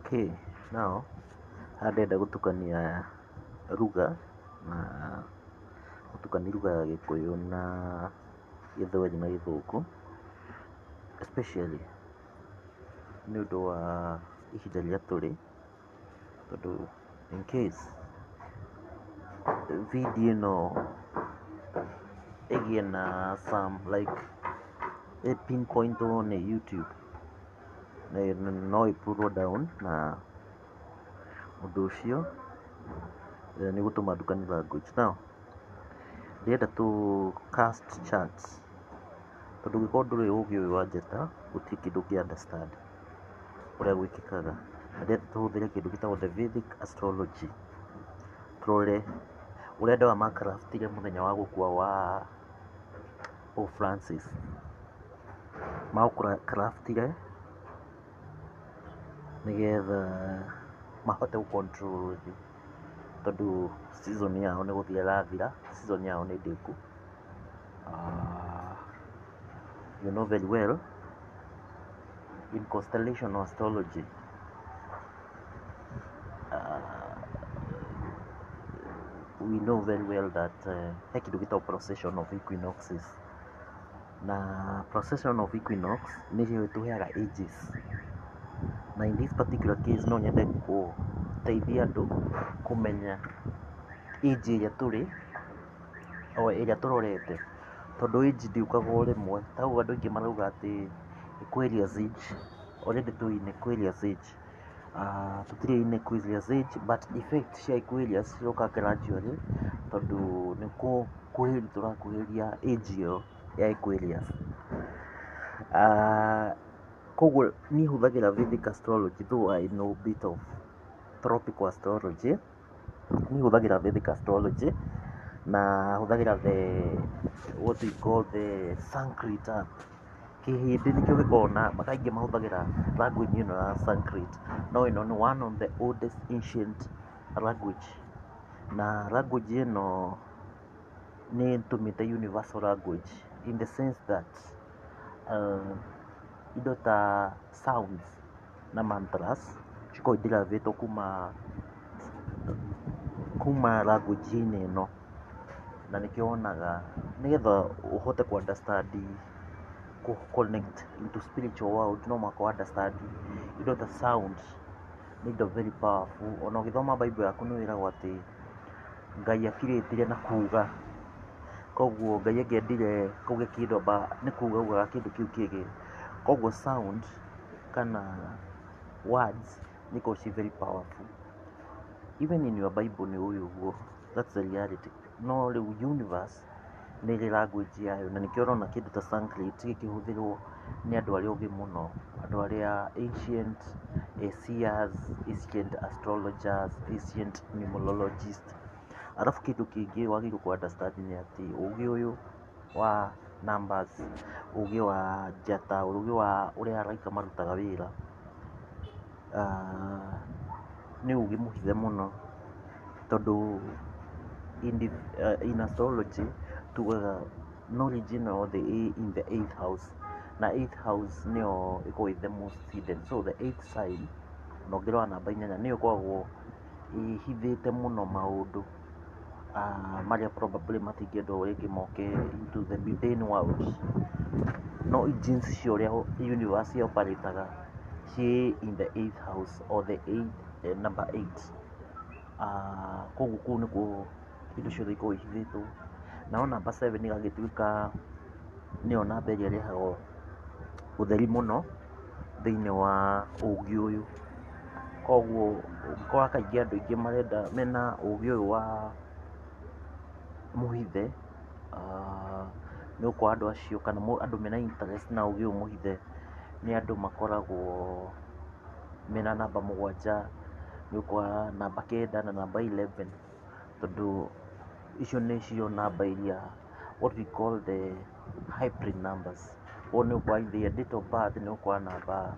Okay, now ndĩrenda gũtukania lugha na gũtukania lugha ya Gĩkũyũ na Gĩthweri na Gĩthũngũ, especially nĩ ũndũ wa ihinda rĩrĩa tũrĩ, tondũ in case video ĩno ĩgĩe na some like pinpoint nĩ YouTube no ĩpurwo down na ũndũ ũcio nĩ gũtũma ndukanie language. Now ndĩrenda tu cast charts, tondũ ũngĩkorwo ndũrĩ ũgĩ ũyũ wa njata gũtirĩ kĩndũ ũngĩ understand ũrĩa gwĩkĩkaga. Na ndĩrenda tũhũthĩre kĩndũ gĩtagwo the Vedic Astrology, tũrore ũrĩa andũ aya macraftire mũthenya wa gũkua wa Francis, maũcraftire nĩgetha mahote gũcontrol thĩ, tondũ season yao nĩ gũthira ĩrathira, season yao nĩ ndĩku. You know very well in constellational astrology we know very well that he kĩndũ gĩtagwo procession of equinoxes, na procession of equinox nĩyo ĩtũheaga ages, na in this particular case no nyende gũteithia andũ kũmenya age ĩrĩa tũrĩ o ĩrĩa tũrorete, tondũ age ndĩũkaga o rĩmwe. Ta rĩu andũ aingĩ marauga atĩ Aquarius age, already tũĩ nĩ Aquarius age, tũtirĩ in Aquarius age, but effect cia Aquarius ciroka gradually, tondũ nĩ kuhĩrĩria tũrakuhĩrĩria age ĩyo ya Aquarius. Koguo niĩ hũthagĩra Vedic Astrology, though I know a bit of tropical astrology. Niĩ hũthagĩra Vedic Astrology na hũthagĩra what we call the Sanskrit. Kĩhĩndĩ nĩkĩo gĩkoragwo na kaingĩ mahũthagĩra language ĩno ya Sanskrit, no ĩno nĩ one of the oldest ancient language, na language ĩno nĩ tũmĩte universal language in the sense that indo ta sounds na mantras cikoragwo itiravĩtwo kuma language-inĩ ĩno, na nĩkĩo wonaga nĩgetha ũhote ku understand connect into spiritual world no mũhaka understand indo ta sounds, nĩ indo very powerful. Ona ũgĩthoma Bible yaku nĩ wĩragwo atĩ Ngai akirĩtire na kuga, koguo Ngai angĩendire kuge kĩndũ nĩ kuga augaga kĩndũ kĩu kĩgĩ. Koguo sound kana words nĩ ikoragwo ci very powerful. Even in your Bible nĩ ũĩ ũguo, that's the reality. No rĩu universe nĩ ĩrĩ language yayo, na nĩkĩo ũrona kĩndũ ta Sanskrit gĩkĩhũthĩrwo nĩ andũ arĩa ũgĩ mũno, andũ arĩa ancient seers, ancient astrologers, ancient numerologists. Arabu kĩndũ kĩngĩ wagĩrĩirwo ku understand nĩ atĩ ũgĩ ũyũ wa numbers, ũgĩ wa njata, ũgĩ wa ũrĩa araika marutaga wĩra, nĩ ũgĩ mũhithe mũno, tondũ in astrology tugaga knowledge ĩno in the 8th house, na 8th house nĩyo ĩkoragwo the most hidden. So the 8th sign na ũngĩrora namba 8 nĩyo ĩkoragwo ĩhithĩte mũno maũndũ marĩa probably matingĩendwo rĩngĩ moke into the mundane world. No engines cia ũrĩa universe operates ciĩ in the 8th house or the number 8. Koguo kũu nĩkuo indo ciothe ikoragwo ihithĩtwo. Nao namba 7 ĩgagĩtuĩka nĩyo namba ĩrĩa ĩrehaga ũtheri mũno thĩinĩ wa ũgĩ ũyũ. Koguo ũngĩkora kaingĩ andũ aingĩ mena ũgĩ ũyũ wa mũhithe, nĩ ũgũkora andũ acio kana andũ mena interest na ũgĩ ũyũ mũhithe nĩ andũ makoragwo mena namba 7, nĩ ũgũkora namba 9 na namba 11, tondũ icio nĩcio namba iria what we call the hybrid numbers. Ũguo nĩ ũgũkora their date of birth nĩ ũgũkora namba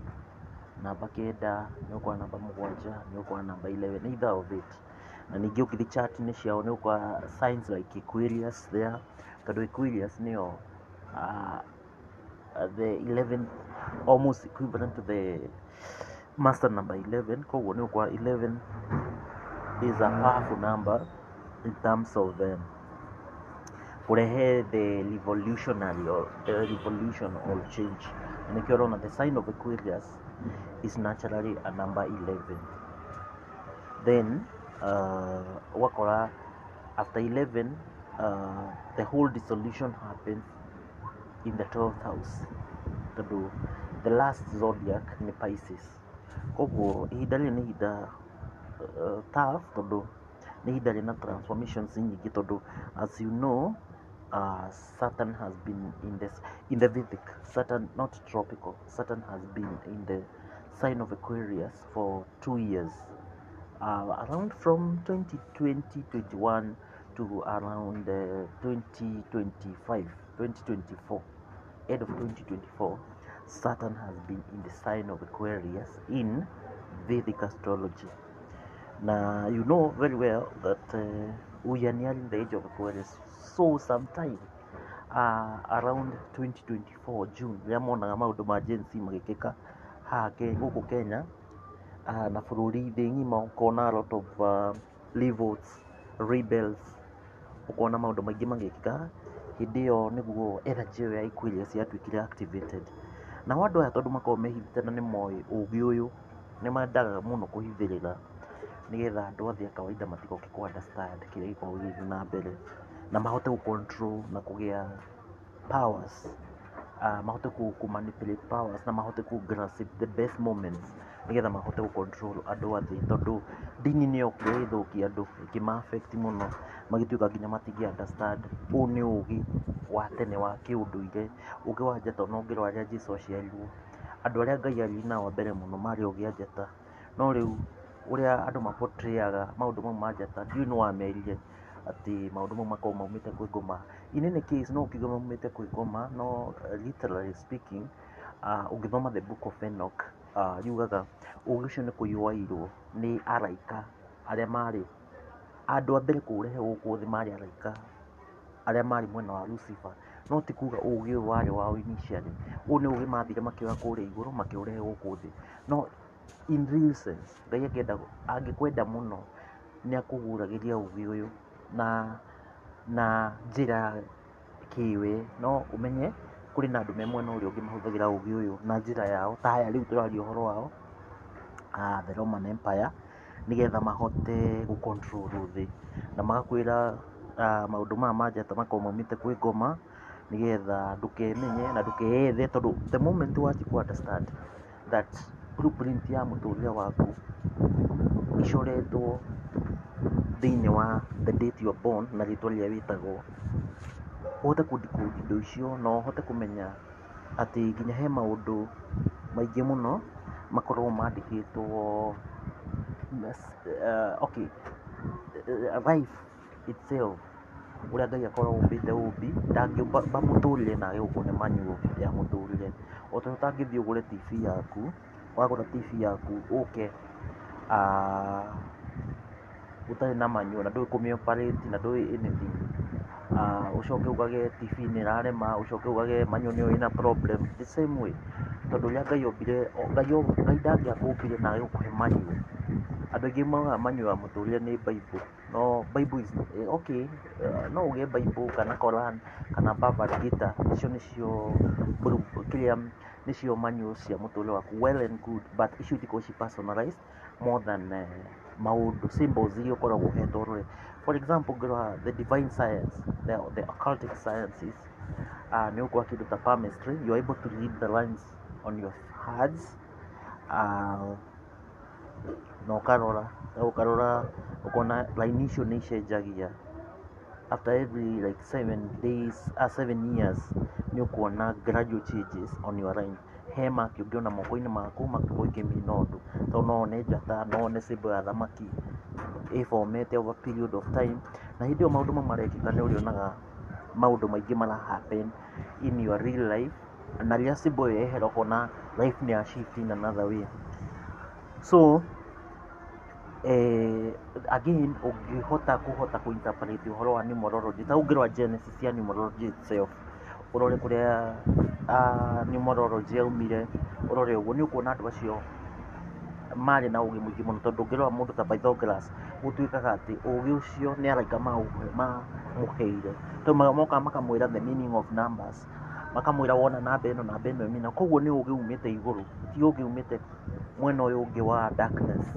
9, nĩ ũgũkora namba 7, nĩ ũgũkora namba 11, either of it. Na ningĩ ũngĩthiĩ chart-inĩ ciao nĩ ũgũkora signs like Aquarius there, tondũ Aquarius nĩyo the 11th, almost equivalent to the master number 11 koguo ni kwa 11 is a powerful number in terms of kurehe the revolutionary or the revolution or change. And if you're on the sign of Aquarius is naturally a number 11. Then wakora after 11 the whole dissolution happens in the 12th house. The last zodiac ni Pisces. Koguo ihinda rĩrĩ nĩ ihinda tough tondu nĩ ihinda rĩna transformations nyingĩ tondu as you know Saturn has been in the Vedic Saturn, not tropical, Saturn has been in the sign of Aquarius for 2 years, around from 2021 to around 2024, end of 2024. Saturn has been in the sign of Aquarius in Vedic astrology. Now you know very well that we are nearing the age of Aquarius, so sometime around 2024 June rĩrĩa monaga maũndũ ma Gen Z magĩkĩka gũkũ Kenya na bũrũri thĩ ng'ima, ũkona a lot of revolts, rebels, ũkona maũndũ maingĩ magĩkĩka hĩndĩ ĩyo nĩguo energy ya Aquarius yatuĩkire activated. Na andũ aya tondũ makoragwo mehithĩte na nĩ moĩ ũũgĩ ũyũ nĩ mendaga mũno kũhithĩrĩra nĩgetha andũ othe a kawaida matigoke ku understand kĩrĩa gĩkoragwo gĩthiĩ na mbere na mahote ku control na kũgĩa powers, mahote ku manipulate powers na mahote ku grasp the best moments nĩgetha mahote ku control andũ othe, tondũ ndini nĩ yokire ĩthũkia andũ ĩkĩma affect mũno magĩtuĩka nginya matingĩ understand. Ũũ nĩ ũũgĩ wa tene wa kĩũndũire, ũũgĩ wa njata na ũngĩ wa rĩrĩa Jesũ aciarirwo. Andũ arĩa Ngai arĩ nao mbere mũno marĩ ũũgĩ a njata, no rĩu ũrĩa andũ maportrayaga maũndũ mau ma njata ndiũĩ nĩ wamerire atĩ maũndũ mau makoragwo maumĩte kwĩ ngoma. In any case no ũkiuga maumĩte kwĩ ngoma, no literally speaking ũngĩthoma the book of Enoch yugaga ũũgĩ ũcio nĩ kũiywo waiyirwo nĩ araika arĩa marĩ andũ a mbere kũũrehe gũkũ thĩ, marĩ araika arĩa marĩ mwena wa Lucifer, no ti kuga ũũgĩ ũyũ warĩ wao initially. Ũũ nĩ ũũgĩ mathire makĩoya kũrĩa igũrũ makĩũrehe gũkũ thĩ, no in real sense Ngai angĩkwenda mũno nĩ akũguragĩria ũũgĩ ũyũ na njĩra kĩwe. No ũmenye kũrĩ na andũ me mwena ũrĩa ũngĩ mahũthagĩra ũũgĩ ũyũ na njĩra yao, ta aya rĩu tũraria ũhoro wao the Roman Empire, nĩgetha mahote gu control thĩ na magakwĩra maũndũ maya ma njata makoragwo maumĩte kwĩ ngoma nĩgetha ndũkemenye na ndũkeethe, tondũ the moment wanjia ku understand that blueprint ya mũtũrĩre waku icoretwo thĩinĩ wa the date you are born na rĩtwa rĩrĩa wĩtagwo, ũhote ku decode indo icio na ũhote kũmenya atĩ nginya he maũndũ maingĩ mũno makoragwo mandĩkĩtwo okay, life itself, ũrĩa Ngai akoragwo ũmbĩte ũmbi ndangĩũmba mũtũrĩre na age gũkũhe manual ya mũtũrĩre. O ta ũtangĩthiĩ ũgũre TV yaku, wagũra TV yaku ũke ũtarĩ na manual na ndũĩ kũmĩ operate na ndũĩ anything, ũcoke ugage TV nĩ ĩrarema, ũcoke ugage manual nĩyo ĩna problem. The same way, tondũ ũrĩa Ngai ombire, Ngai ndangĩakũmbire na age gũkũhe manual. Andũ aingĩ maugaga manual ya mũtũrĩre nĩ Bible, no Bible is okay, no ũgĩe Bible kana Quran kana Bhagavad Gita, icio nĩcio nĩcio manual cia mũtũrĩre waku, well and good, but icio itikoragwo ci personalized more than maũndũ symbols iria ũkoragwo ũhetwo ũrore. For example, the divine science, the occultic sciences, nĩ ũgũkora kĩndũ ta palmistry, you are able to read the lines on your cards, na ũkarora ũkona line icio nĩ icenjagia after every like 7 years, nĩ ũkuona gradual changes on your line. He maki ũngĩona moko-inĩ maku makĩkorwo ikĩmina ũndũ, tondũ no one njata, no one symbol ya thamaki ĩfomete over period of time, na hĩndĩ ĩyo maũndũ mau marekĩka nĩ ũrĩonaga maũndũ maingĩ mara happen in your real life, na rĩrĩa symbol ĩyo yehera ũkona life nĩ ya shift in another way. So again ũngĩhota ku interpret ũhoro wa numerology, ta ũngĩrora genesis ya numerology itself, ũrore kũrĩa numerology yaumire, ũrore ũguo nĩ ũkuona andũ acio marĩ na ũgĩ mũingĩ mũno, tondũ ũngĩrora mũndũ ta Pythagoras gũtuĩkaga atĩ ũgĩ ũcio nĩ araika mamũheire, tondũ moka makamwĩra the meaning of numbers, makamwĩra wona namba ĩno ĩmina, koguo nĩ ũgĩ umĩte igũrũ, ti ũgĩ umĩte mwena ũyũ ũngĩ wa darkness.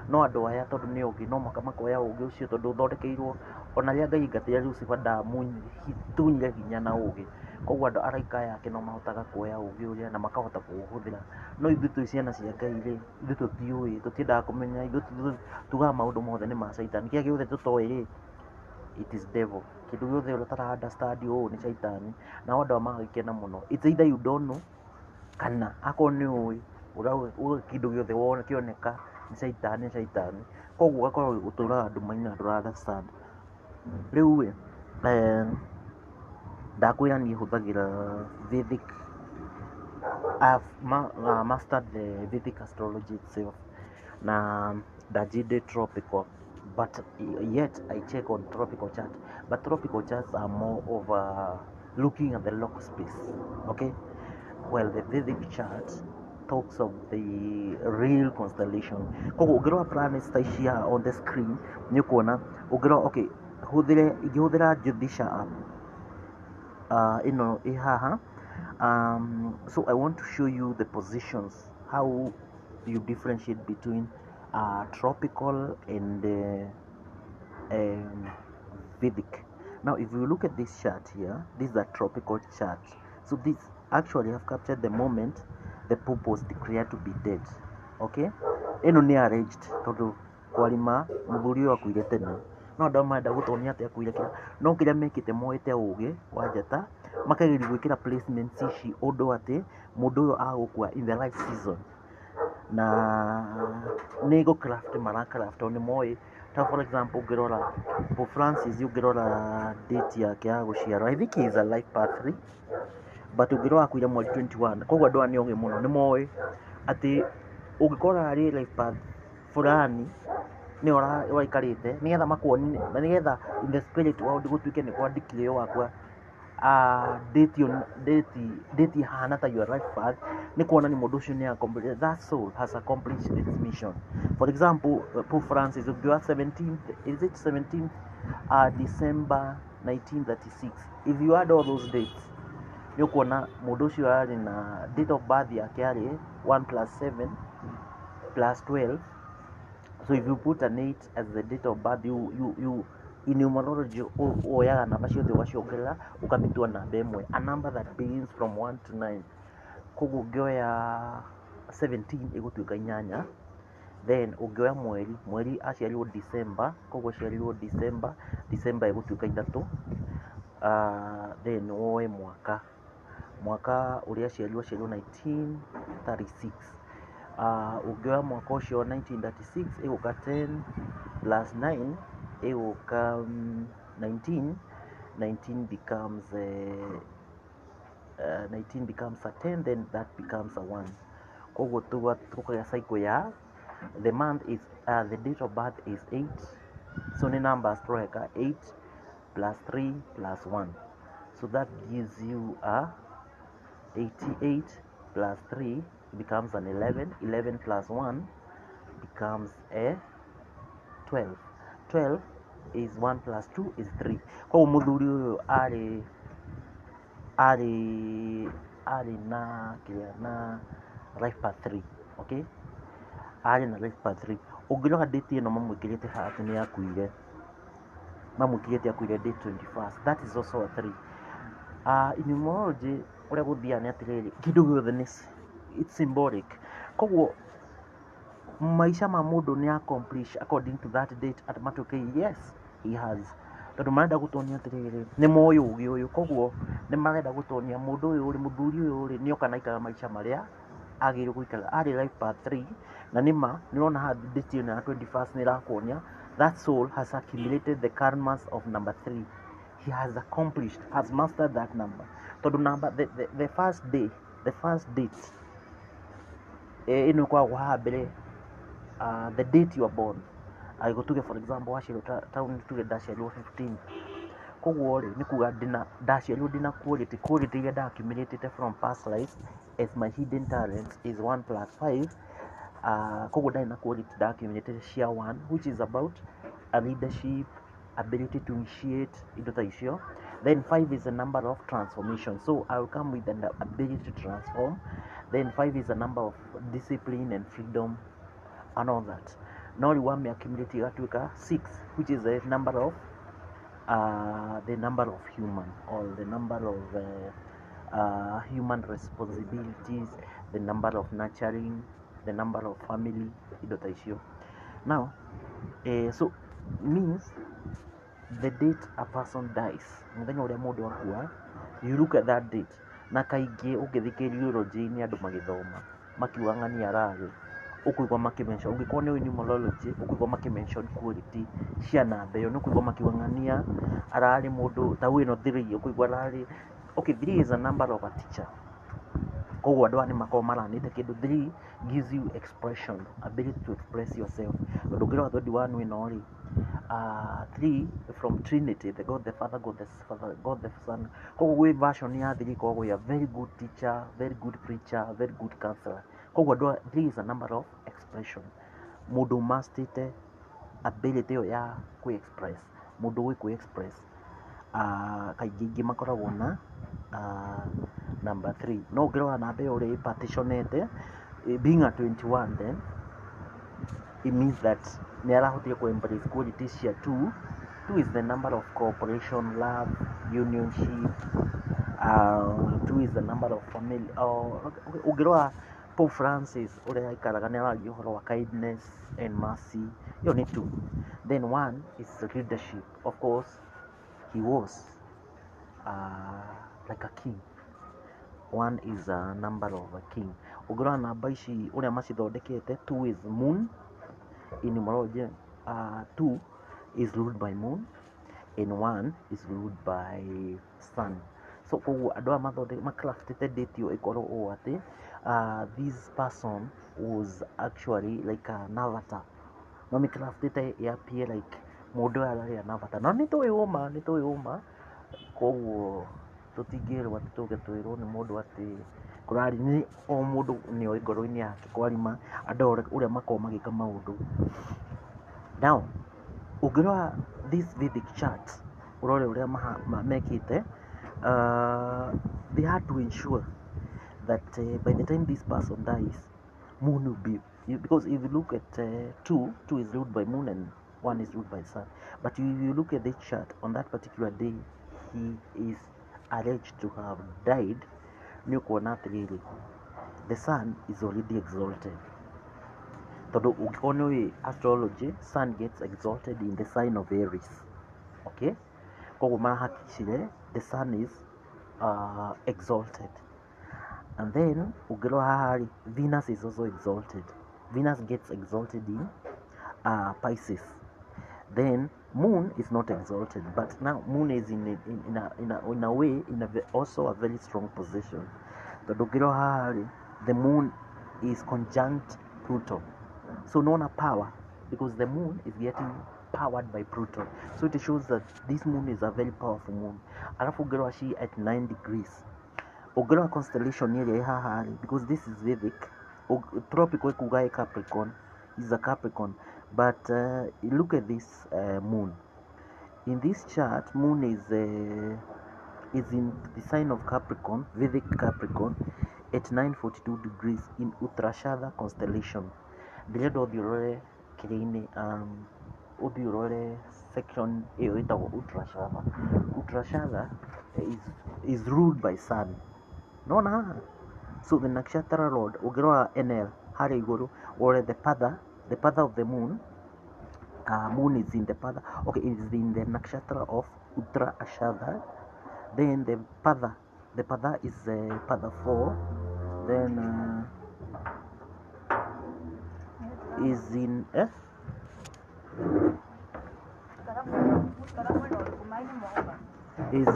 No andũ aya tondũ nĩ ũgĩ no mũhaka makoya ũgĩ ũcio, tondũ ũthondekeirwo ona rĩrĩa Ngai aingatĩra Lucifer ndamutunyire hinya na ũgĩ, koguo andũ araika aya ake no mahotaga kuoya ũgĩ ũrĩa na makahota kũũhũthĩra. No ithuĩ twĩ ciana cia Ngai rĩ, ithuĩ tũtiũĩ, tũtiendaga kũmenya, ithuĩ tugaga maũndũ mothe nĩ ma Caitani, kĩrĩa gĩothe tũtoĩ rĩ, it is devil. Kĩndũ gĩothe ũtara understand ũũ nĩ Caitani, na andũ aya magagĩkena mũno. It's either you don't know, kana akorwo nĩ ũĩ ũrauga kĩndũ gĩothe wona kĩoneka nĩ Caitani, nĩ Caitani, koguo ũgakorwo ũtũraga nduma-inĩ na ndũra understand. Rĩu rĩ, ndakwĩra niĩ hũthagĩra Vedic, I've mastered the Vedic astrology itself, na ndanjindĩ tropical, but yet I check on tropical chart, but tropical charts are more of looking at the local space, okay? Well, the Vedic chart talks of the real constellation. Koguo ũngĩrora planets ta ici on the screen nĩ ũkuona, ũngĩrora okay, ingĩhũthĩra Jyotisha app ĩno ĩ haha, so I want to show you the positions, how you differentiate between tropical and Vedic. Now if you look at this chart here, this is a tropical chart. So this actually have captured the moment the Pope was declared to be dead. Okay? Ĩno nĩ arranged tondũ kwarima mũthuri ũyũ akuire tene. No andũ marenda gũtonia atĩ akuire kĩra. No kĩrĩa mekĩte moete ũgĩ wa njata, makageria gwĩkĩra placements ici ũndũ atĩ mũndũ ũyũ agũkua in the right season. Na nĩ gũcraft maracraft nĩ moĩ. Ta for example ũngĩrora Pope Francis, ũngĩrora date yake ya gũciarwo, I think he is alive part 3, but ũngĩrora akuire mweri 21. Koguo andũ aya nĩ ũgĩ mũno, nĩ moĩ atĩ ũngĩkora arĩ life path fulani nĩ ũraikarĩte nĩgetha makuoni, na nĩgetha in the spirit world gũtuĩke nĩ kwandĩkire wakwa date ihana ta your life path, nĩ kuonania mũndũ ũcio nĩ accomplished, that soul has accomplished its mission. For example, Pope Francis, ũngĩoya 17th, is it 17th December 1936, if you add all those dates nĩ ũkuona mũndũ ũcio arĩ na date of birth yake arĩ 1 plus 7 plus 12. So if you put an 8 as the date of birth, you in numerology oyaga namba ciothe ũgaciongerera ũkamitua namba ĩmwe, a number that begins from 1 to 9. Koguo ũngĩoya 17 ĩgũtuĩka 8, then ũngĩoya mweri aciarirwo December, koguo aciarirwo December ĩgũtuĩka 3, then woe mwaka ũrĩa aciarirwo 1936. Ũngĩoya mwaka ũcio 1936 ĩgũka 10 plus 9 ĩgũka 19 becomes 19 becomes a 10, then that becomes a 1. Koguo tukagĩa cycle ya the month is the date of birth is 8, so ni numbers tureka 8 plus 3 plus 1, so that gives you a 88 plus 3 becomes an 11 plus 1 becomes a 12 is 1 plus 2 is 3. Kwa mũthuri ũyũ ari na life path 3, okay, ari na life path 3. Ũngĩrora date ĩno mamwĩkĩrĩte haha atĩ nĩ akuire, mamwĩkĩrĩte akuire date 21st, that is also a 3. In numerology ũrĩa gũthiaga nĩ atĩrĩrĩ, kĩndũ gĩothe nĩ it's symbolic. Koguo maisha ma mũndũ nĩ accomplish according to that date at matuke, yes he has, tondũ marenda gũtonia atĩrĩrĩ nĩ moĩ ũgĩ ũyũ, koguo nĩ marenda gũtonia mũndũ ũyũ mũthuri ũyũ rĩ nĩ oka na ikara maisha marĩa agĩrĩirwo gũikara, arĩ life path 3, na nĩma nĩrona haha date ĩno ya 21st nĩ ĩrakuonia that soul has accumulated the karmas of number 3. He has accomplished, has mastered that number. Tondũ number the first day, the first date ĩno ĩkoragwo haha mbere, the date you are born. Tuge for example waciarirwo taũni, tuge ndaciarirwo 15, koguo rĩ nĩ kuga ndaciarirwo ndina quality iria nda accumulated from past lives as my hidden talents is 1 plus 5 koguo ndari na quality ndakimenyete cia 1 which is about a leadership, ability to initiate, indo ta icio. Then 5 is a number of transformation, so I will come with an ability to transform. Then 5 is a number of discipline and freedom and all that. Now you want me accumulate igatuika 6, which is a number of the number of human, or the number of human responsibilities, the number of nurturing, the number of family, indo ta icio. Now so means the date a person dies, muthenya uria mundu akua, you look at that date. Na kaingi ungithikiriria urology-ini andu magithoma makiuga ng'ani arari, ukuigua makimention, ungikorwo ni numerology ukuigua makimention quality cia namba iyo, nukuigua makiuga ng'ania arari mundu ta wino 3, ukuigua arari. Okay, 3 is a number of a teacher, koguo andu ani makorwo maranite kindu. 3 gives you expression, ability to express yourself. Tondu ngirora 21 wino ri 3 from Trinity, the God the Father, God the Father, God the Son. Koguo gwi version ya 3 koguo ya very good teacher, very good preacher, very good counselor. Koguo 3 is a number of expression. Mundu mastite ability yo ya ku express, mundu wi ku express kaingi makoragwo na number 3. No ngirora namba yo ri partitionete, being a 21, then it means that ni arahotire ku embrace qualities cia 2. 2 is the number of cooperation, love, unionship. 2 is the number of family. Ungirora Pope Francis uria aikaraga ni aragia uhoro wa kindness and mercy, yo ni 2. Then 1 is leadership. Of course he was like a king. 1 is a number of a king. Ungirora namba ici uria macithondekete, 2 is moon in numerology. 2 is ruled by moon and 1 is ruled by sun. So koguo andu aya macraftite date yo ikorwo o ati this person was actually like an avatar. No macraftite appear like mundu arari an avatar. No nitui uma koguo tutingirwa tuge twirwo ni mundu ati kurari ni o mundu ni oi ngoro-ini yake kwarima andu uria makorwo magika maundu. Now ungirora this Vedic chart urore uria mekite, they had to ensure that by the time this person dies, moon will be, because if you look at 2 is ruled by moon and 1 is ruled by sun. But if you look at this chart on that particular day, he is alleged to have died. Ni ukuona atiriri, the sun is already exalted. Tondu ungikorwo ni astrology, sun gets exalted in the sign of Aries. Okay, koguo marahakikishire the sun is exalted. And then ungirora haha, Venus is also exalted. Venus gets exalted in Pisces. Then moon is not exalted, but now moon is in a way also a very strong position. Tondu ungirora haha, the moon is conjunct Pluto. So known as power, because the moon is getting powered by Pluto. So it shows that this moon is a very powerful moon. Alafu ungirora she at 9 degrees. Ungirora constellation iria haha, because this is Vedic, tropical kuga Capricorn, is a Capricorn. But look at this moon. In this chart, moon is in the sign of Capricorn, Vedic Capricorn, at 9:42 degrees in Uttarashadha constellation. Ndirenda uthii urore kirini uthii urore section iyo itagwo Uttarashadha. Uttarashadha is ruled by sun. Naona haha, so the nakshatra lord ungirora NL haria iguru urore the father of the moon. Moon is in the pada, okay, it is in the nakshatra of Uttarashadha. Then the pada is pada 4. Then is in is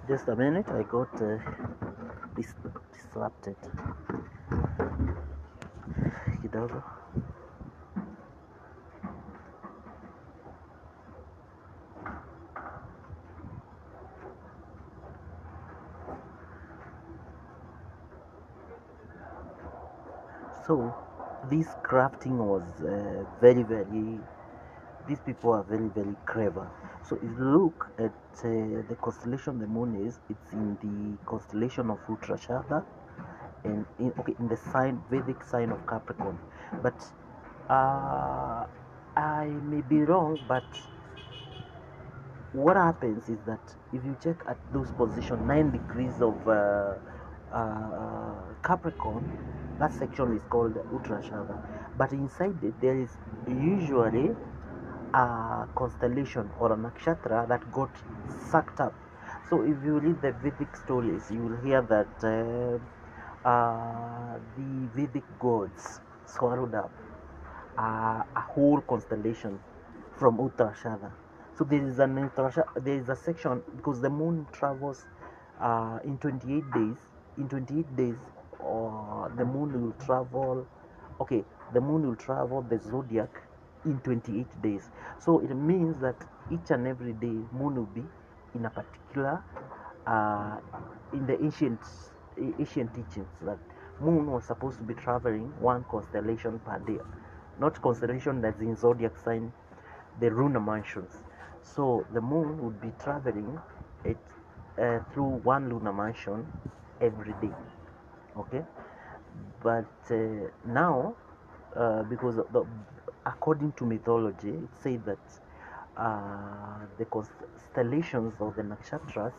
just a minute, I got disrupted kidogo. So this crafting was very very, these people are very very clever. So if you look at the constellation the moon is, it's in the constellation of Uttarashada, and in the sign, Vedic sign of Capricorn. But I may be wrong, but what happens is that if you check at those positions, 9 degrees of Capricorn, that section is called Uttarashada. But inside it, there is usually a constellation or a nakshatra that got sucked up. So if you read the Vedic stories, you will hear that the Vedic gods swallowed up a whole constellation from Uttarashada. So there is a section, because the moon travels in 28 days. In 28 days, the moon will travel. Okay, the moon will travel the zodiac in 28 days. So it means that each and every day, moon will be in a particular. In the ancient teachings, that moon was supposed to be traveling one constellation per day, not constellation that's in zodiac sign, the lunar mansions. So the moon would be traveling it through one lunar mansion every day. Okay, but now because according to mythology, it says that the constellations of the nakshatras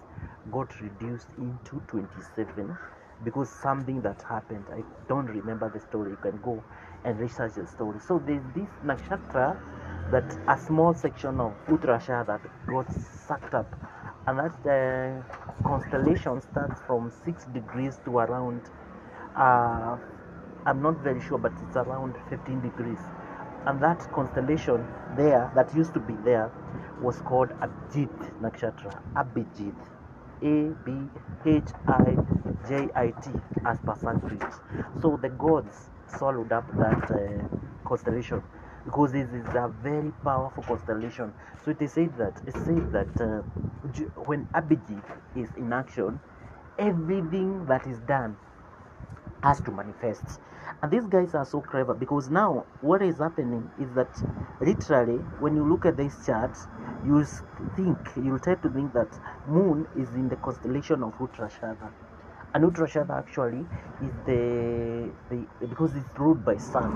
got reduced into 27 because something that happened. I don't remember the story. You can go and research the story. So there's this nakshatra that a small section of Uttarashada that got sucked up, and that constellation starts from 6 degrees to around I'm not very sure, but it's around 15 degrees. And that constellation there, that used to be there, was called Abhijit Nakshatra. Abhijit. Abhijit, as per Sanskrit. So the gods swallowed up that constellation because this is a very powerful constellation. So it is said that when Abhijit is in action, everything that is done has to manifest. And these guys are so clever, because now what is happening is that literally when you look at this chart, you'll tend to think that moon is in the constellation of Uttarashada, and Uttarashada actually is the because it's ruled by sun,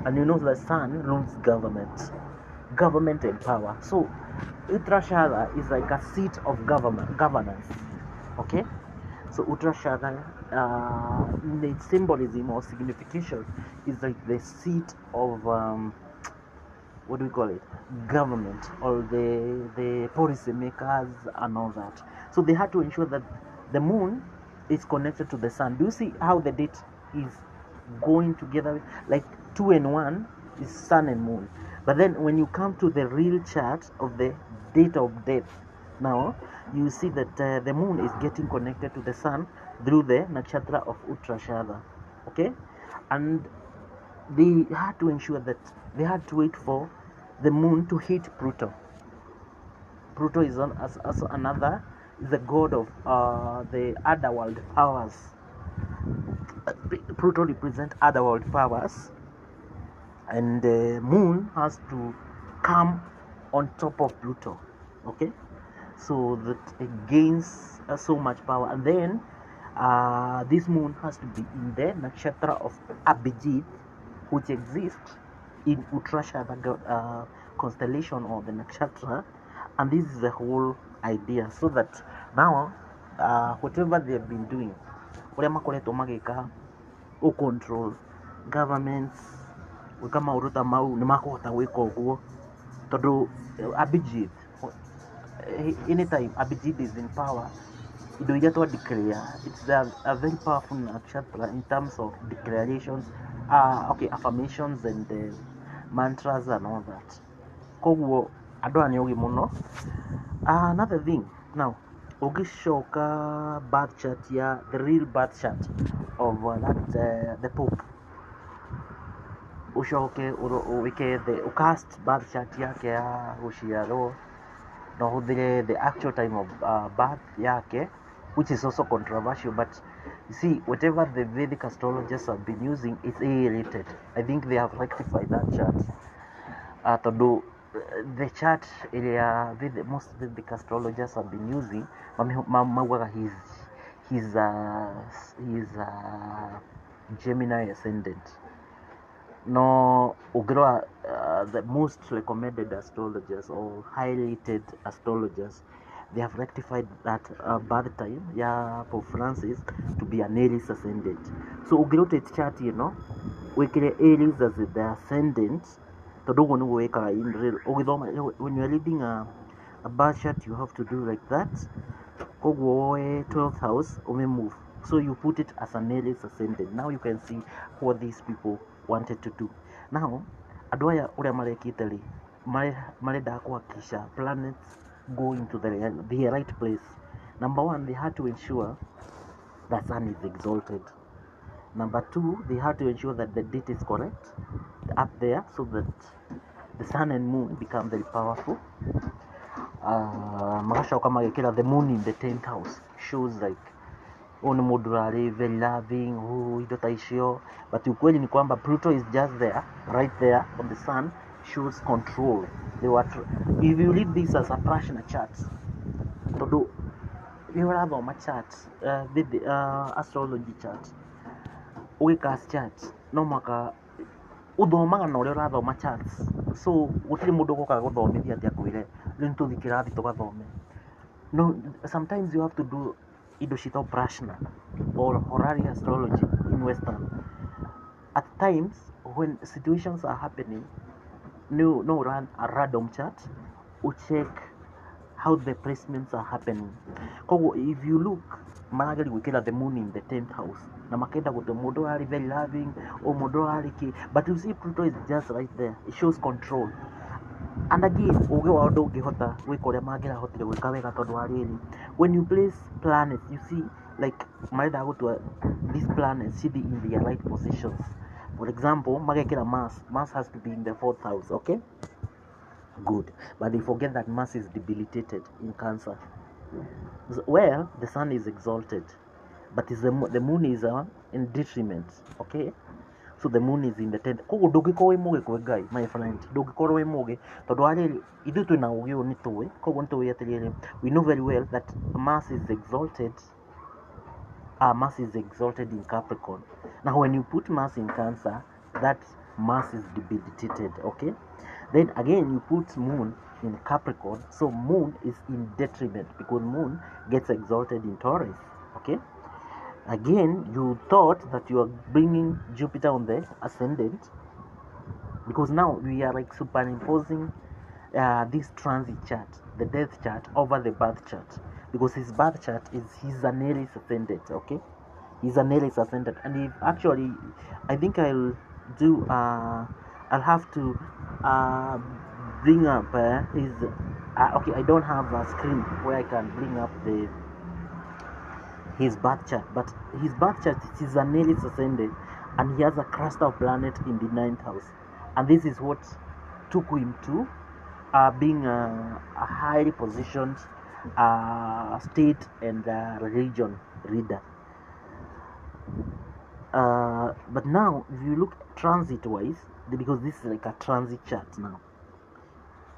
and you know the sun rules government and power. So Uttarashada is like a seat of governance. Okay, so Uttarashada, the symbolism or signification is like the seat of what do we call it? Government, or the policy makers and all that. So they had to ensure that the moon is connected to the sun. Do you see how the date is going together? Like 2 and 1 is sun and moon. But then when you come to the real chart of the date of death, now you see that the moon is getting connected to the sun through the nakshatra of Uttarashada. Okay, and they had to ensure that they had to wait for the moon to hit Pluto. Pluto is also another, is the god of the otherworld powers. Pluto represents otherworld powers, and the moon has to come on top of Pluto. Okay, so that it gains so much power, and then this moon has to be in the nakshatra of Abhijit, which exists in Uttarashada constellation or the nakshatra, and this is the whole idea. So that now whatever they have been doing, or control governments, gwĩka maũndũ ta mau nĩ makũhota gwĩka ũguo tondũ Abhijit, anytime Abhijit is in power, indo iria twa declare, it's a very powerful nakshatra in terms of declarations, affirmations and mantras and all that. Koguo andũ aya nĩ ũgĩ mũno. Another thing, now ũgĩcoka birth chart the real birth chart of the Pope, ucoke wĩke cast birth chart yake ya gũciarwo, na ũhũthĩre the actual time of birth yake, which is also controversial, but You see, whatever the Vedic astrologers have been using is A-rated. I think they have rectified that chart. Although the chart area most Vedic astrologers have been using, he's Gemini ascendant. No, the most recommended astrologers or highly rated astrologers, they have rectified that birth time, yeah, for Francis to be an Aries ascendant. So ugirota chart, wekere Aries as the ascendant. When you're reading a birth chart, you have to do like that. 12th house, move. So you put it as an Aries ascendant. Now you can see what these people wanted to do. Now, adwaya ule marekiteli, mareda kuhakikisha planets go into the right place. Number one, they had to ensure the sun is exalted. Number two, they had to ensure that the date is correct up there so that the sun and moon become very powerful. The moon in the 10th house shows like ni modulary, very loving, itaishio, but ukweli ni kwamba Pluto is just there, right there on the sun, shows control. If you read this as a Prashna chart, todo you have a chart, astrology chart, weekast chart, no maka uthomaga na uria urathoma charts, so gutiri mundu goka guthomithia atia kwire riu tuthi kirathi tugathome. No, sometimes you have to do Idoshito Prashna or horary astrology in Western. At times, when situations are happening, no run a random chart, or check how the placements are happening. If you look, maragari wikira the moon in the 10th house. Na makenda with the modorari very loving or modorari ki, but you see Pluto is just right there. It shows control. And again, when you place planets, you see like these planets should be in their right positions. For example, Mars has to be in the 4th house, okay? Good. But they forget that Mars is debilitated in Cancer. Well, the sun is exalted, but the moon is in detriment, okay? So the moon is in the 10th. My friend, we know very well that Mars is exalted. Mars is exalted in Capricorn. Now when you put Mars in Cancer, that Mars is debilitated, okay? Then again you put moon in Capricorn, so moon is in detriment because moon gets exalted in Taurus, okay? Again, you thought that you are bringing Jupiter on the ascendant because now we are like superimposing this transit chart, the death chart, over the birth chart because his birth chart is he's an Aries ascendant, okay? He's an Aries ascendant, and if actually, I think I'll have to bring up his. Okay, I don't have a screen where I can bring up his birth chart, but his birth chart is an Aries ascendant, and he has a cluster of planet in the 9th house, and this is what took him to being a highly positioned state and religion reader. But now, if you look transit wise, because this is like a transit chart now,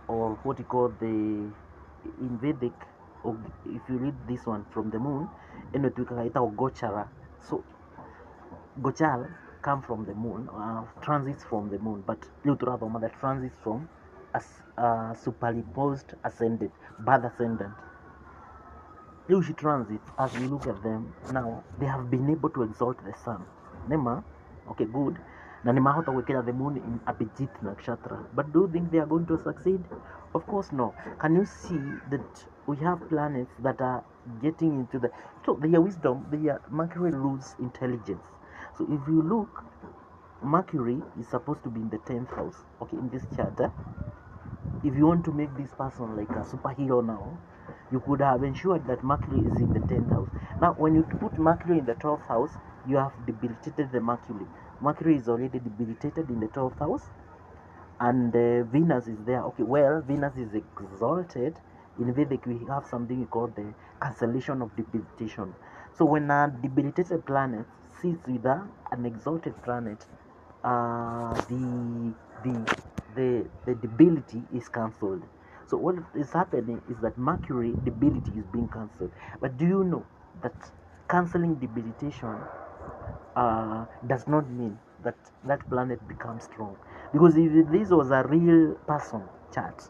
or what you call the in Vedic, or if you read this one from the moon, Gochara. So Gochar come from the moon, transits from the moon, but the transits from a superimposed ascendant, birth ascendant. Lucy transits, as we look at them now, they have been able to exalt the sun. Nema, okay, good. Na nimahota wekela the moon in Abhijit Nakshatra. But do you think they are going to succeed? Of course, no. Can you see that we have planets that are getting into the. So, their wisdom, Mercury lose intelligence. So, if you look, Mercury is supposed to be in the 10th house, okay, in this chart. If you want to make this person like a superhero now, you could have ensured that Mercury is in the 10th house. Now, when you put Mercury in the 12th house, you have debilitated the Mercury. Mercury is already debilitated in the 12th house, and Venus is there. Okay, well, Venus is exalted. In Vedic, we have something we call the cancellation of debilitation. So when a debilitated planet sits with an exalted planet, the the debility is cancelled. So what is happening is that Mercury debility is being cancelled. But do you know that cancelling debilitation does not mean that that planet becomes strong? Because if this was a real person chart,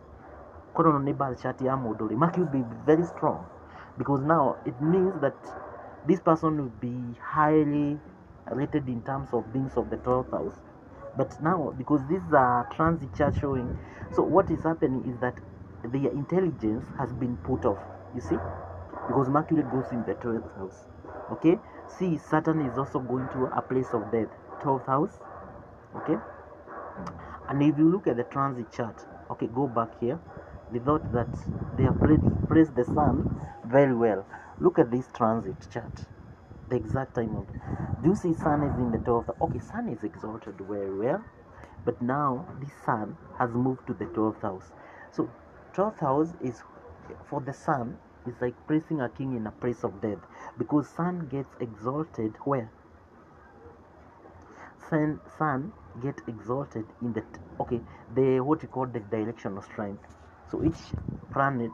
Mercury will be very strong, because now it means that this person will be highly rated in terms of beings of the 12th house. But now, because this is a transit chart showing, so what is happening is that their intelligence has been put off, you see, because Mercury goes in the 12th house. Okay, see, Saturn is also going to a place of death, 12th house. Okay, and if you look at the transit chart, okay, go back here. They thought that they have placed the sun very well. Look at this transit chart, the exact time of. Do you see sun is in the 12th? Okay, sun is exalted very well, but now this sun has moved to the 12th house. So 12th house is for the sun is like placing a king in a place of death, because sun gets exalted where sun get exalted in the okay, the what you call the direction of strength. So each planet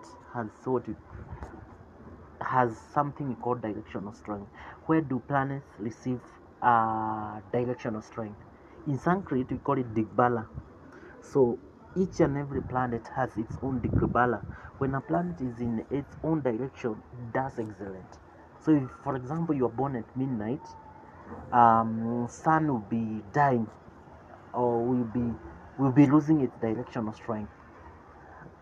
has something called direction of strength. Where do planets receive direction of strength? In Sanskrit we call it Digbala. So each and every planet has its own Digbala. When a planet is in its own direction, it does excellent. So if, for example, you are born at midnight, sun will be dying, or will be losing its direction of strength.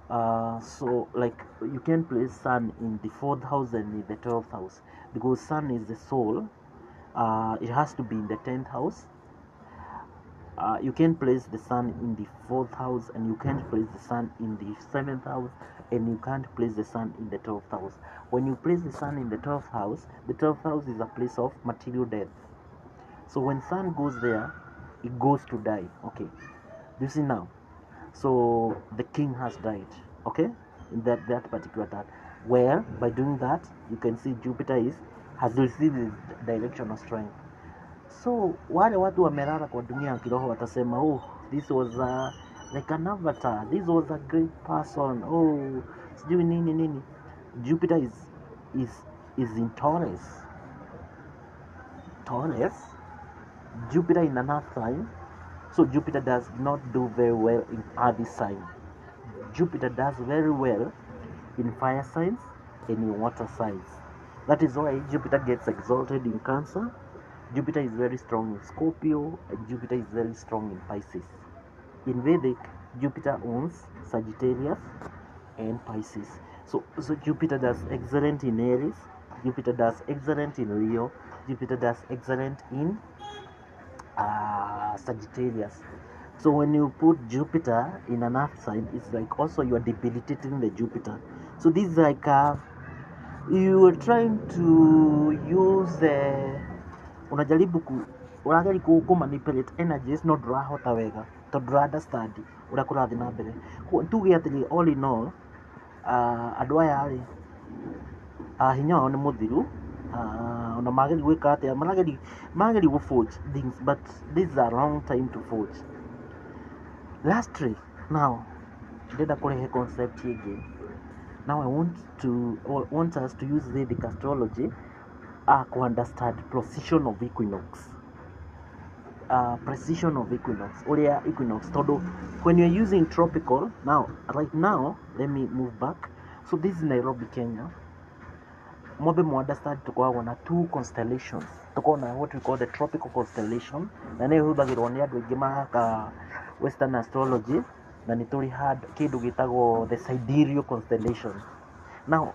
So like you can place sun in the 4th house and in the 12th house, because sun is the soul. It has to be in the 10th house. You can place the sun in the 4th house, and you can't place the sun in the 7th house, and you can't place the sun in the 12th house. When you place the sun in the 12th house, the 12th house is a place of material death. So when sun goes there, it goes to die. Okay, do you see now? So the king has died. Okay, in that particular time, where by doing that you can see Jupiter has received his direction of strength. So wale watu wamelala kwa dunia ya kiroho watasema, oh, this was like an avatar, this was a great person, oh, sijui nini nini. Jupiter is in Taurus. Jupiter in an earth sign, so Jupiter does not do very well in earthy sign. Jupiter does very well in fire signs and in water signs. That is why Jupiter gets exalted in Cancer. Jupiter is very strong in Scorpio, and Jupiter is very strong in Pisces. In Vedic, Jupiter owns Sagittarius and Pisces. So Jupiter does excellent in Aries, Jupiter does excellent in Leo, Jupiter does excellent in Sagittarius. So when you put Jupiter in an earth sign, it's like also you are debilitating the Jupiter. So this is like you are trying to use unajaribu ku manipulate energies no ndurahota wega to understand uria kurathi na mbere. Tuge atiri all in all, andu aya ri hinya wao ni muthiru, ona mageri gwika atia mageri go forge things, but this is a wrong time to forge. Lastly, now ndenda kurehe concept again. Now I want us to use Vedic astrology to understand precision of equinox. Precision of equinox, or equinox. When you're using tropical, right now, let me move back. So this is Nairobi, Kenya. Mobe mo understand tuko na two constellations. Tuko na what we call the tropical constellation. Na ne hubagirwo ni andu aingi ka Western astrology, na nituri had kindu gitagwo the sidereal constellation. Now,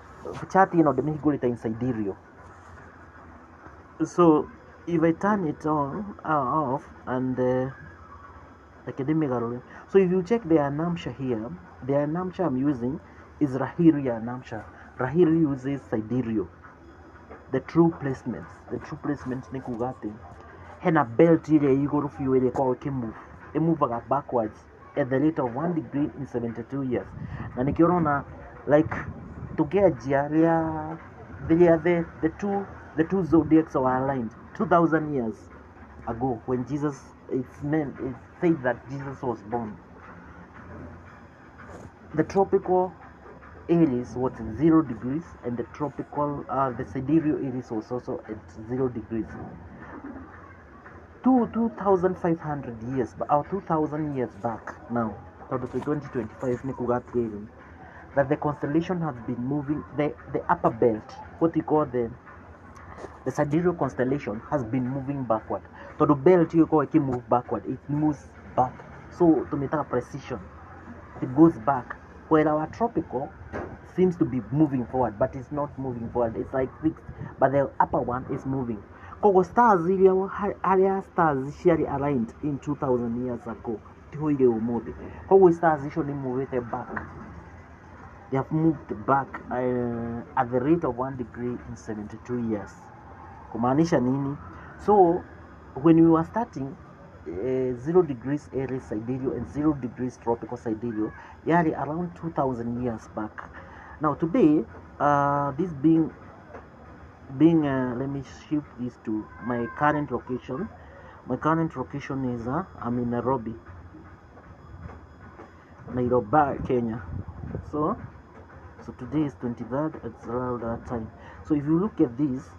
chart ino ndimihingurite in sidereal. So if I turn it on off and academic, so if you check the Anamsha here, the Anamsha I'm using is Rahiri Anamsha. Rahiri uses sidereal. The true placements ni kugate hena belt ile iguru fiu ile kwa kimove emuvaga backwards at the rate of 1 degree in 72 years. Na nikiona like tugeajia the two The two zodiacs are aligned 2000 years ago when Jesus, it said that Jesus was born. The tropical Aries was 0 degrees, and the the sidereal Aries was also at 0 degrees. 2,500 years, or 2,000 years back now, 2025, that the constellation has been moving, the upper belt, what we call the sidereal constellation, has been moving backward. So the belt you call it move backward, it moves back. So to make a precision, it goes back. While our tropical seems to be moving forward, but it's not moving forward. It's like fixed, but the upper one is moving. Kogo stars area stars share aligned in 2,000 years ago. Kogo stars usually move back. They have moved back at the rate of 1 degree in 72 years. Kumaanisha nini? So when we were starting 0 degrees Aries sidereal and 0 degrees tropical sidereal, yari around 2,000 years back. Now today, this being let me shift this to my current location. My current location is I'm in Nairobi, Kenya. So today is 23rd. It's around that time. So if you look at this,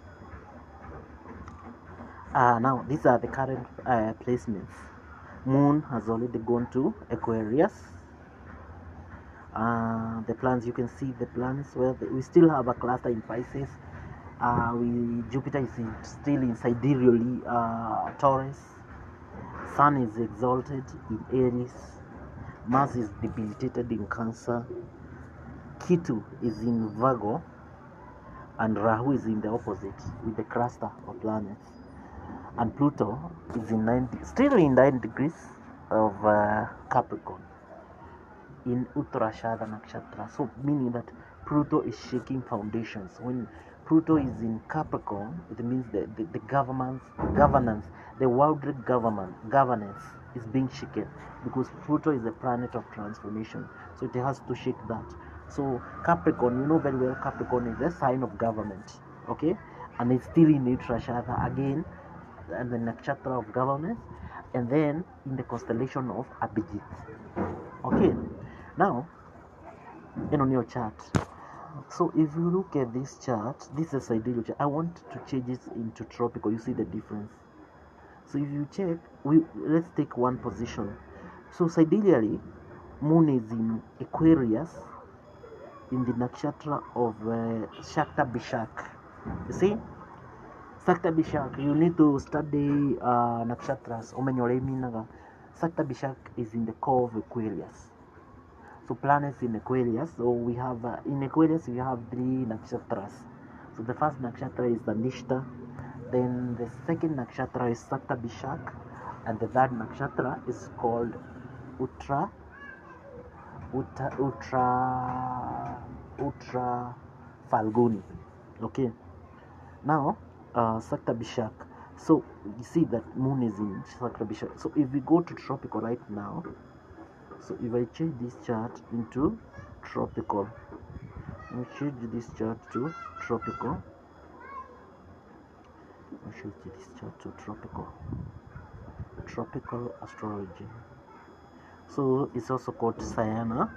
now these are the current placements. Moon has already gone to Aquarius. The plans, you can see the plans where we still have a cluster in Pisces. Jupiter is still in sidereally Taurus. Sun is exalted in Aries. Mars is debilitated in Cancer. Ketu is in Virgo, and Rahu is in the opposite with the cluster of planets. And Pluto is still in 9 degrees of Capricorn in Uttarashada Nakshatra. So meaning that Pluto is shaking foundations. When Pluto is in Capricorn, it means the governance, the worldly governance is being shaken, because Pluto is a planet of transformation. So it has to shake that. So Capricorn, you know very well, Capricorn is a sign of government, okay? And it's still in Uttarashada again, and the nakshatra of governance, and then in the constellation of Abhijit. Okay, now on your chart. So if you look at this chart, this is a sidereal chart. I want to change it into tropical. You see the difference. So if you check, let's take one position. So sidereally, Moon is in Aquarius in the nakshatra of Shakta Bishak. You see, Shakta Bishak. You need to study nakshatras. Shakta Bishak is in the core of Aquarius. So planets in Aquarius. So we have in Aquarius we have 3 nakshatras. So the first nakshatra is the Nishta. Then the second nakshatra is Shakta Bishak, and the third nakshatra is called Uttra Falguni. Okay. Now Shakta Bishak. So you see that Moon is in Shakta Bishak. So if we go to tropical right now, so if I change this chart into tropical, let me change this chart to tropical. I should change this chart to tropical astrology. So it's also called Sayana.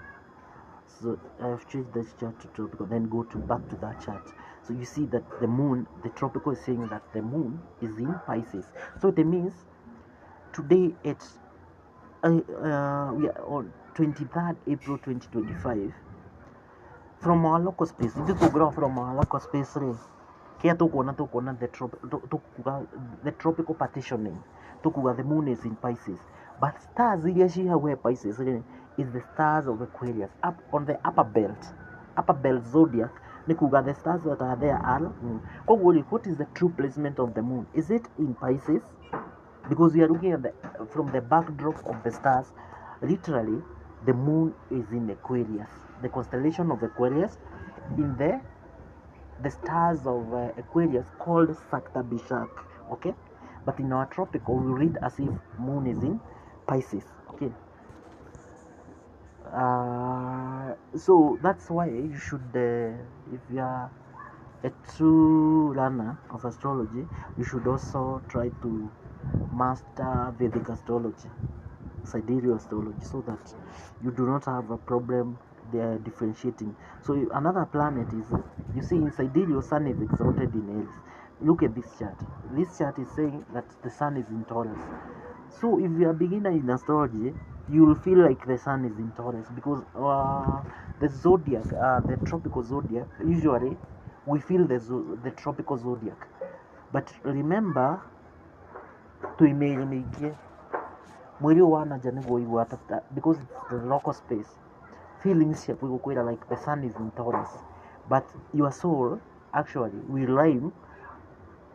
So I have changed this chart to tropical. Then go back to that chart. So you see that the moon, the tropical is saying that the moon is in Pisces. So it means today it's we are on 23rd April 2025. From our local space, from our local space, the tropical partitioning. The moon is in Pisces, but stars where Pisces is the stars of Aquarius. Up on the upper belt zodiac, the stars that are there are what is the true placement of the moon? Is it in Pisces? Because we are looking at from the backdrop of the stars, literally the moon is in Aquarius, the constellation of Aquarius, in the stars of Aquarius called Shakta Bishak. Okay, but in our tropical we read as if moon is in Pisces. Okay, so that's why you should if you are a true learner of astrology, you should also try to master Vedic astrology, sidereal astrology, so that you do not have a problem there differentiating. So another planet is, you see, in sidereal, sun is exalted in Aries. Look at this chart. This chart is saying that the sun is in Taurus. So if you are a beginner in astrology, you will feel like the sun is in Taurus, because the zodiac, the tropical zodiac, usually we feel the tropical zodiac. But remember to imagine mwili wanaja niguo igwatata, because it's the local space. Feelings shape we go like the sun is in Taurus, but your soul actually will rhyme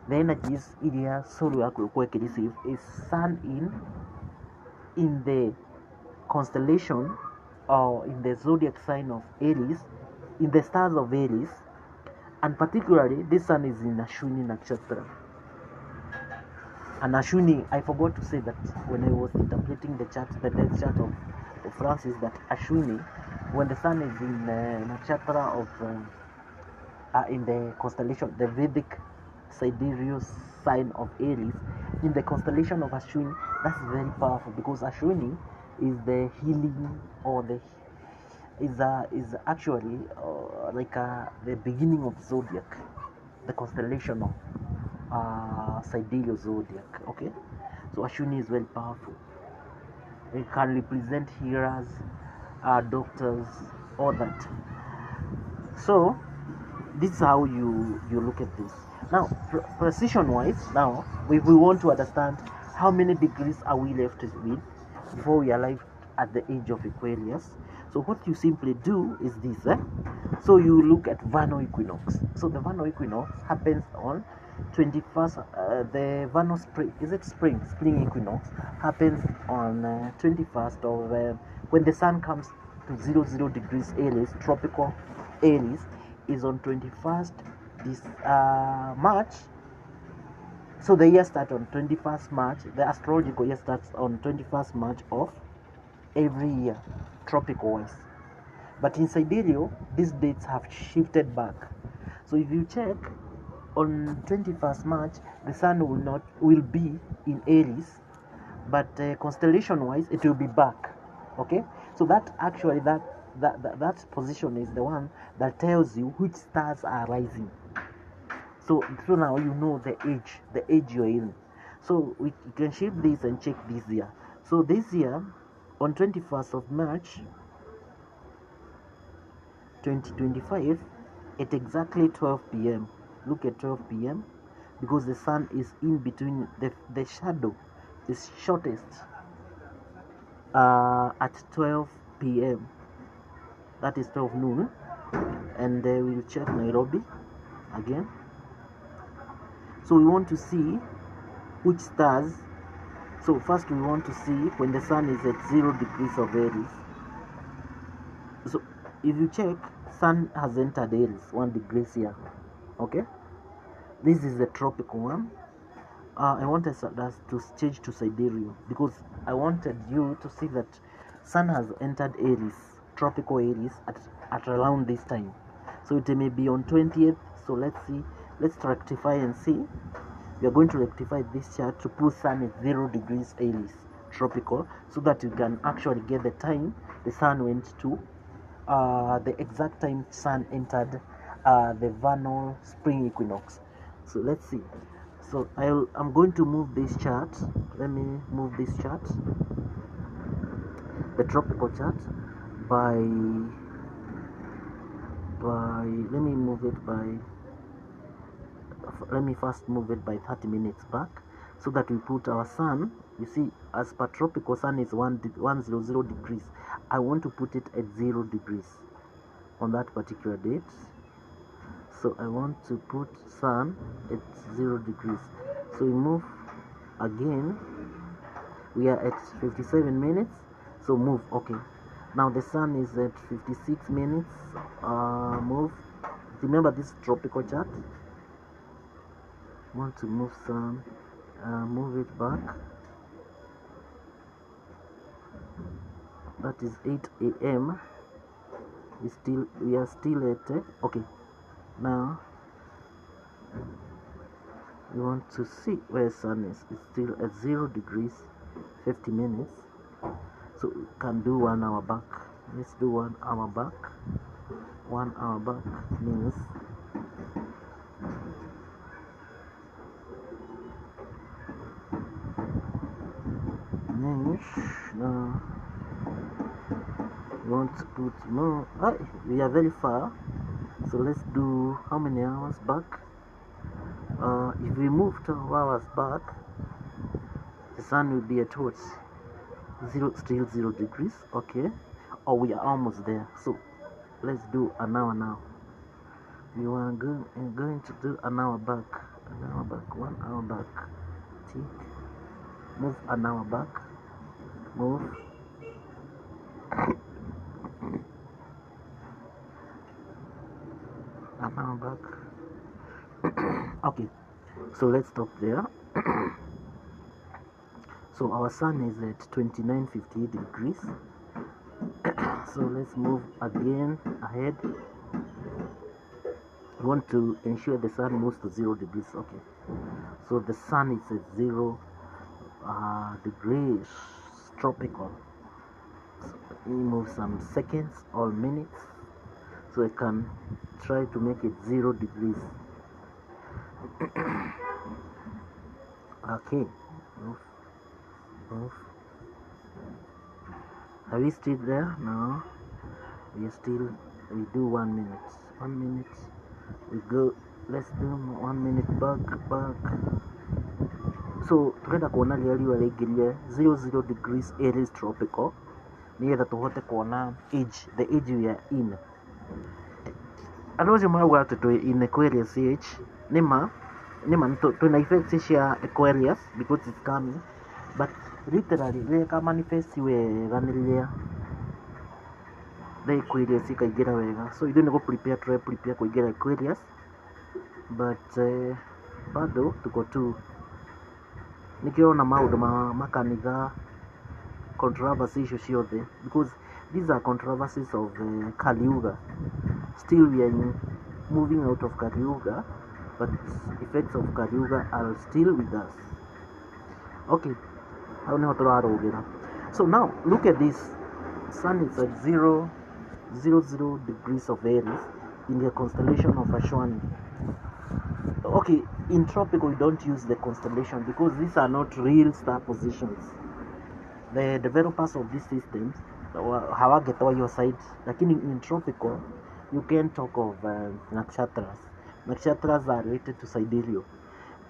the energies iria soul yako ikuwa receive is sun in the constellation or in the zodiac sign of Aries, in the stars of Aries, and particularly this sun is in Ashwini Nakshatra. And Ashwini, I forgot to say that when I was interpreting the chart, the death chart of Francis, that Ashwini, when the sun is in Nakshatra of in the constellation, the Vedic sidereal sign of Aries, in the constellation of Ashwini, that's very powerful, because Ashwini is the healing, or the is actually like the beginning of zodiac, the constellation of sidereal zodiac. Okay, so Ashwini is very powerful. It can represent healers, doctors, all that. So this is how you look at this. Now precision wise, now we want to understand how many degrees are we left with before we arrive at the age of Aquarius. So what you simply do is this, so you look at vernal equinox. So the vernal equinox happens on 21st, the vernal spring, is it spring equinox happens on 21st of when the sun comes to 00 degrees Aries, tropical Aries is on 21st this March. So the year starts on 21st March. The astrological year starts on 21st March of every year, tropical wise. But in sidereal, these dates have shifted back. So if you check on 21st March, the sun will be in Aries, but constellation wise it will be back. Okay, so that actually that position is the one that tells you which stars are rising. So now you know the age you're in. So you can shift this and check this year. So this year on 21st of March 2025 at exactly 12 p.m. Look at 12 p.m. because the sun is in between, the shadow is shortest at 12 p.m. that is 12 noon. And we'll check Nairobi again. So we want to see which stars. So first we want to see when the sun is at 0 degrees of Aries. So if you check, sun has entered Aries 1 degree here. Okay, this is the tropical one. I wanted us to change to sidereal because I wanted you to see that sun has entered Aries, tropical Aries at around this time. So it may be on 20th. So let's see, let's rectify and see. We are going to rectify this chart to put sun at 0 degrees Aries, tropical, so that you can actually get the time the sun went to, the exact time sun entered the vernal spring equinox. So let's see. So I'm going to move this chart. Let me move this chart, the tropical chart, by let me move it by, let me first move it by 30 minutes back, so that we put our sun. You see, as per tropical, sun is 100 degrees. I want to put it at 0 degrees on that particular date. So I want to put sun at 0 degrees. So we move again. We are at 57 minutes. So move. Okay, now the sun is at 56 minutes. Move. Remember this tropical chart. Want to move sun, move it back. That is 8 a.m. We are still at okay. Now We want to see where sun is. It's still at 0 degrees 50 minutes, so we can do 1 hour back. Let's do 1 hour back. 1 hour back means now we want to put more. We are very far, so let's do how many hours back. If we move 12 hours back, the sun will be at what? Still 0 degrees. Okay, we are almost there, so let's do an hour now. We are going to do an hour back. 1 hour back. Tick. Move an hour back. Move. An hour back. Okay, so let's stop there. So our sun is at 29.58 degrees. So let's move again ahead. We want to ensure the sun moves to 0 degrees. Okay, so the sun is at 0 degrees tropical. So we move some seconds or minutes, so I can try to make it 0 degrees. Okay, move. Are we still there? No, we are still. We do 1 minute. 1 minute. We go. Let's do 1 minute back. So turenda kuona riua riingirie 00 degrees Aries tropical, nigetha tuhote kuona the age we are in. Andũ acio marauga atĩ twĩ in Aquarius age, nĩma twĩna effects cia Aquarius because it's coming, but literally rĩrĩa ka manifest wega nĩ rĩrĩa the Aquarius ikaingĩra wega. So ithuĩ nĩ prepare kũingĩra Aquarius, but bado tuko tu nikiona maundu ma makanitha controversy icio ciothe, because these are controversies of Kali Yuga. Still we are moving out of Kali Yuga, but effects of Kali Yuga are still with us. Okay, so now look at this. Sun is at 0 degrees of Aries in the constellation of Ashwani. Okay, in tropical we don't use the constellation because these are not real star positions. The developers of these systems hawagetoa your side, lakini in tropical you can talk of nakshatras. Nakshatras are related to sidereal,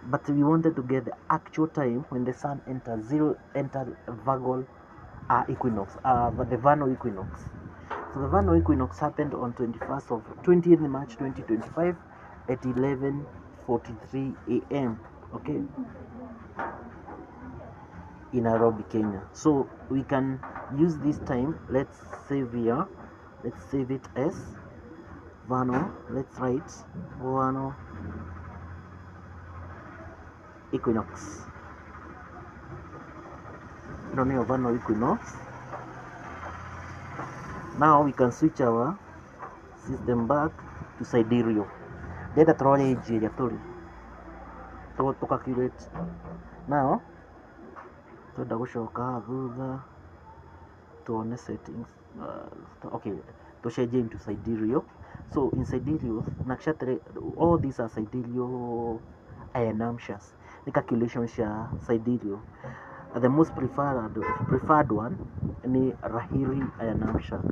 but we wanted to get the actual time when the sun enters Virgo equinox, the vernal equinox. So the vernal equinox happened on 20th March 2025 at 11:43 a.m. Okay, in Nairobi, Kenya. So we can use this time. Let's save here. Let's save it as vernal. Let's write vernal equinox. Vernal equinox. Now we can switch our system back to sidereal. Data throw age area to calculate. Now twenda gũcoka thutha tuone settings. Okay, tucenjie into sidereal. So in sidereal, nakshatra, all these are sidereal ayanamshas. The calculation cia sidereal. The most preferred one ni Rahiri ayanamsha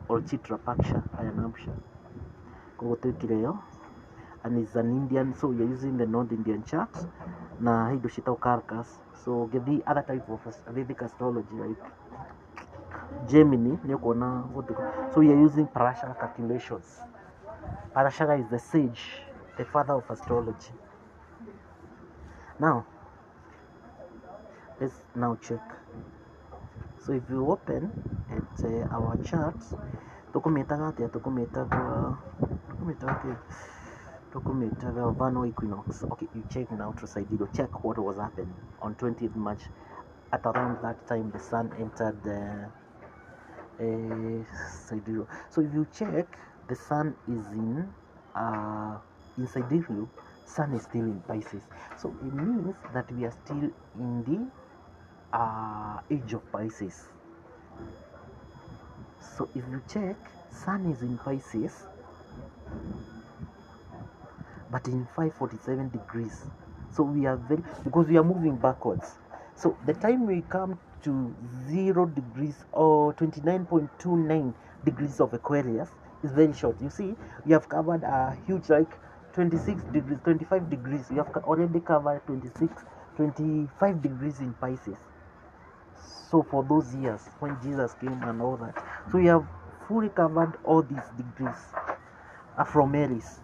or Chitrapaksha ayanamsha. And it's an Indian, so you're using the North Indian chart. Na hido shita karkas. So get the other type of Vedic astrology like Gemini. So you're using Parashara calculations. Parashara is the sage, the father of astrology. Now let's now check. So if you open at our chart, vernal equinox. Okay, you check now to sidereal. Check what was happening on 20th March. At around that time, the sun entered sidereal. So if you check, the sun is in inside you, Sun is still in Pisces. So it means that we are still in the age of Pisces. So if you check, Sun is in Pisces, but in 547 degrees. So we are because we are moving backwards. So the time we come to 0 degrees or 29.29 degrees of Aquarius is very short. You see, we have covered a huge, like 26 degrees, 25 degrees. We have already covered 26, 25 degrees in Pisces. So for those years when Jesus came and all that, so we have fully covered all these degrees from Aries.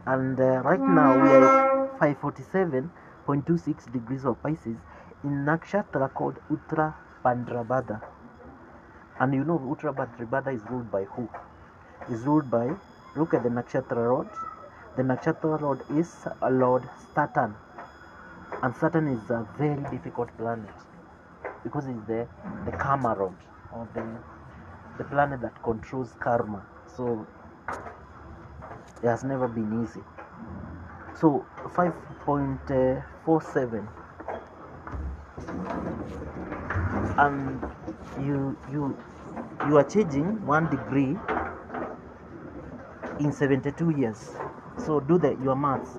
And right now we are at 547.26 degrees of Pisces in nakshatra called Uttra Bhadrapada. And you know Uttra Bhadrapada is ruled by who? Is ruled by, look at the nakshatra lord. The nakshatra lord is Lord Saturn. And Saturn is a very difficult planet because it's the karma lord, or the planet that controls karma. So it has never been easy. So 5.47, and you are changing 1 degree in 72 years. So do your maths.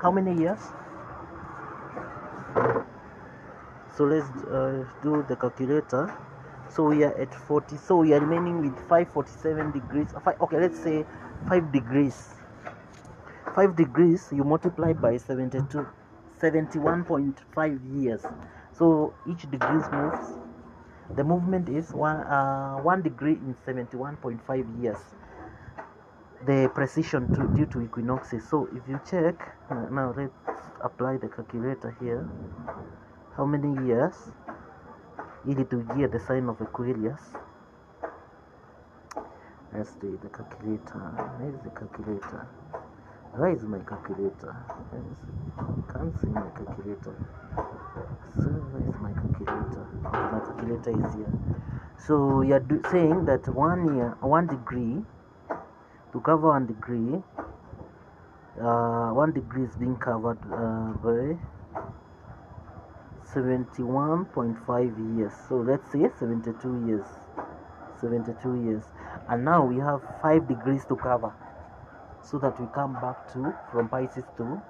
How many years? So let's do the calculator. So we are at 40. So we are remaining with 547 degrees. Okay, let's say 5 degrees. 5 degrees you multiply by 72, 71.5 years. So each degree moves. The movement is 1 degree in 71.5 years. The precision due to equinoxes. So if you check now, let's apply the calculator here. How many years? Ili to get the sign of Aquarius. Let's do the calculator. Where is the calculator? Where is my calculator? Can't see my calculator. So where is my calculator? Okay, my calculator is here. So you are saying that 1 degree, to cover 1 degree, 1 degree is being covered by 71.5 years. So let's say 72 years. 72 years. And now we have 5 degrees to cover, so that we come back from Pisces to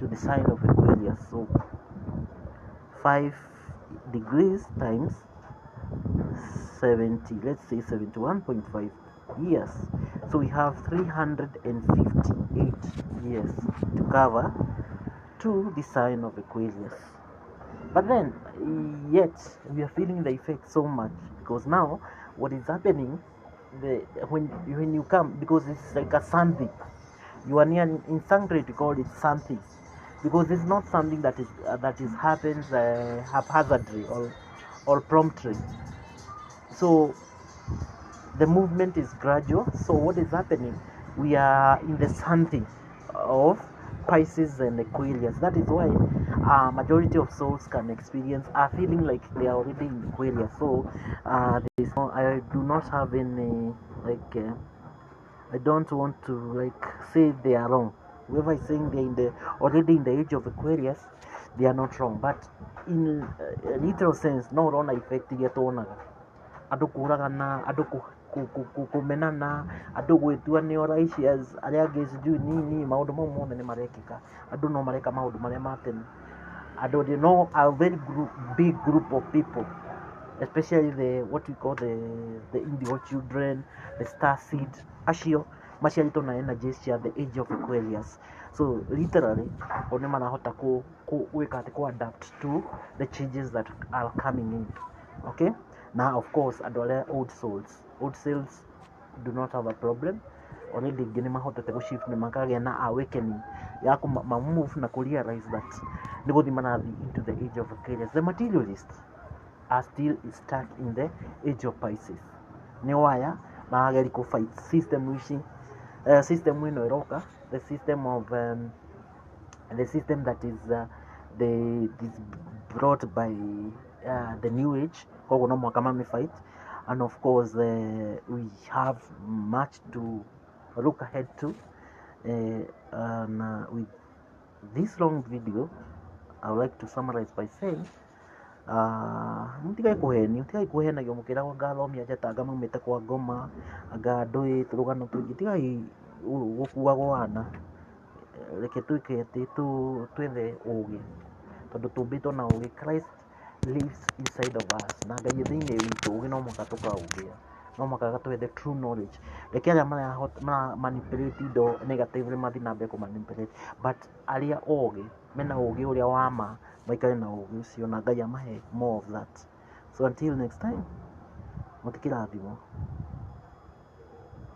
the sign of Aquarius. So 5 degrees times 70, let's say 71.5 years. So we have 358 years to cover to the sign of Aquarius. But then, yet we are feeling the effect so much, because now what is happening, when you come, because it's like a something, you are near, in Sanskrit we call it something, because it's not something that happens haphazardly or promptly. So the movement is gradual. So what is happening, we are in the something of Pisces and Aquarius. That is why majority of souls can experience are feeling like they are already in Aquarius. So there is no, I do not have any I don't want to say they are wrong. Whoever is saying they're already in the age of Aquarius, they are not wrong. But in literal sense, no wrong effect yet onaga. Andũ kũragana, andũ kũmenana, andũ gwĩtua nĩ Orishas, arĩa angĩ sijui nini, maũndũ mau mothe nĩ marekĩka. Andũ no mareka maũndũ marĩa ma tene. Andũ they know a very big group of people, especially what we call the indigo children, the star seed, acio maciarĩtwo na energies cia the age of Aquarius. So literally o nĩ marahota gwĩka atĩ adapt to the changes that are coming in. Okay, now of course old souls do not have a problem. Already nĩ mahotete shift na makagĩa na awakening ya move na realize that nĩ gũthiĩ marathi into the age of Aquarius. The materialists are still stuck in the age of Pisces. Nĩ waya marageri ku fight system wishing system ĩno ĩroka, the system that is this brought by the new age, koguo no mwaka fight. And of course we have much to look ahead to, and with this long video I would like to summarize by saying mutigai kuhenagio mukiragwo ngathomia njata maumite kwa ngoma anga ndui turugano twingi tigai gukuagwo wana, reke twike ati twethe ugi tondu tumbitwo na ugi. Christ lives inside of us, na ngai thiini witu ugi no muka tukaugia, no muka gatwe the true knowledge. Reke aria mara manipulate indo negatively mathi na mbere ku manipulate, but aria ugi mena ugi uria wama maikare na ugi ucio, na ngai amahe more of that. So until next time, mutikirathimo.